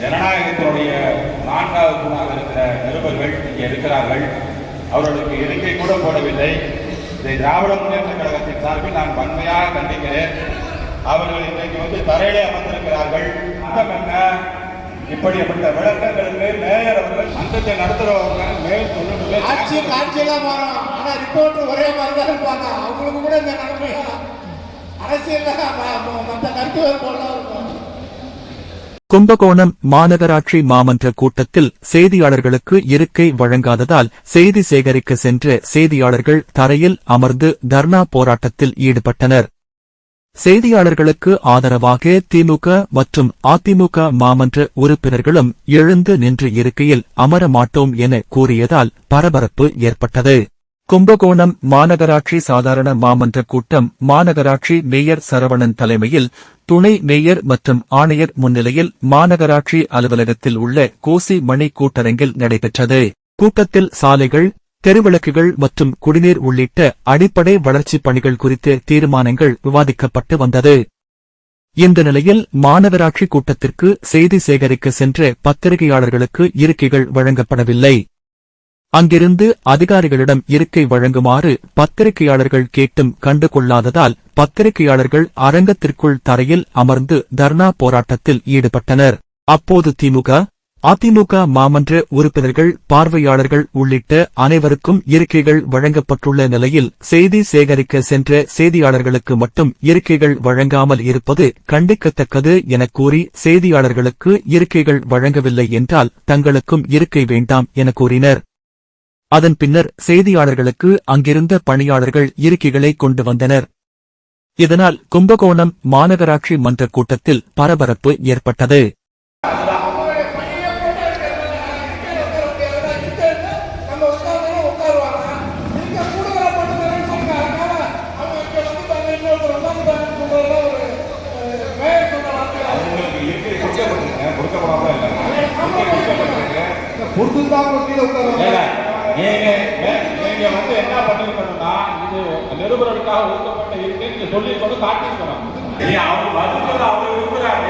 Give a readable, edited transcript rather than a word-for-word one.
ஜனநாயகத்தினுடைய 4வது தூணாக இருக்கிற நிருபர்கள் இங்கே இருக்கிறார்கள். அவர்களுக்கு இருக்கை கூட போடவில்லை. இதை திராவிட முன்னேற்ற கழகத்தின் சார்பில் நான் வன்மையாக கண்டிக்கிறேன். அவர்கள் இன்றைக்கு தரையிலே அமர்ந்திருக்கிறார்கள். இப்படிப்பட்ட விளக்கங்களுக்கு மேயர் அவர்கள் அந்தத்தை நடத்துறவங்க மேல் சொல்லுங்க. காட்சியெல்லாம் மாறும், ஆனா ரிப்போர்ட் ஒரே மாதிரி தான் இருப்பாங்க. அவங்களுக்கு கூட இந்த நிலைமை அரசியல் மற்ற கருத்து வேறுபாடுலாம் இருக்கும். கும்பகோணம் மாநகராட்சி மாமன்ற கூட்டத்தில் செய்தியாளர்களுக்கு இருக்கை வழங்காததால் செய்தி சேகரிக்க சென்ற செய்தியாளர்கள் தரையில் அமர்ந்து தர்ணா போராட்டத்தில் ஈடுபட்டனர். செய்தியாளர்களுக்கு ஆதரவாக திமுக மற்றும் அதிமுக மாமன்ற உறுப்பினர்களும் எழுந்து நின்று இருக்கையில் அமர மாட்டோம் என கூறியதால் பரபரப்பு ஏற்பட்டது. கும்பகோணம் மாநகராட்சி சாதாரண மாமன்ற கூட்டம் மாநகராட்சி மேயர் சரவணன் தலைமையில் துணை மேயர் மற்றும் ஆணையர் முன்னிலையில் மாநகராட்சி அலுவலகத்தில் உள்ள கோசி மணி கூட்டரங்கில் நடைபெற்றது. கூட்டத்தில் சாலைகள், தெருவிளக்குகள் மற்றும் குடிநீர் உள்ளிட்ட அடிப்படை வளர்ச்சிப் பணிகள் குறித்த தீர்மானங்கள் விவாதிக்கப்பட்டு வந்தது. இந்த நிலையில் மாநகராட்சி கூட்டத்திற்கு செய்தி சேகரிக்க சென்ற பத்திரிகையாளர்களுக்கு இருக்கைகள் வழங்கப்படவில்லை. அங்கிருந்து அதிகாரிகளிடம் இருக்கை வழங்குமாறு பத்திரிகையாளர்கள் கேட்டும் கண்டுகொள்ளாததால் பத்திரிகையாளர்கள் அரங்கத்திற்குள் தரையில் அமர்ந்து தர்ணா போராட்டத்தில் ஈடுபட்டனர். அப்போது திமுக, அதிமுக மாமன்ற உறுப்பினர்கள், பார்வையாளர்கள் உள்ளிட்ட அனைவருக்கும் இருக்கைகள் வழங்கப்பட்டுள்ள நிலையில் செய்தி சேகரிக்க சென்ற செய்தியாளர்களுக்கு மட்டும் இருக்கைகள் வழங்காமல் இருப்பது கண்டிக்கத்தக்கது என கூறி செய்தியாளர்களுக்கு இருக்கைகள் வழங்கவில்லை என்றால் தங்களுக்கும் இருக்கை வேண்டாம் என கூறினர். அதன் பின்னர் செய்தியாளர்களுக்கு அங்கிருந்த பணியாளர்கள் இருக்கைகளை கொண்டு வந்தனர். இதனால் கும்பகோணம் மாநகராட்சி மன்ற கூட்டத்தில் பரபரப்பு ஏற்பட்டது. என்ன பண்ணிருக்கணும்னா இது நிருபர்களுக்காக ஒதுக்கப்பட்ட இருக்கை நீங்க சொல்லி காட்டிருக்கணும். அவங்க விரும்புறாங்க.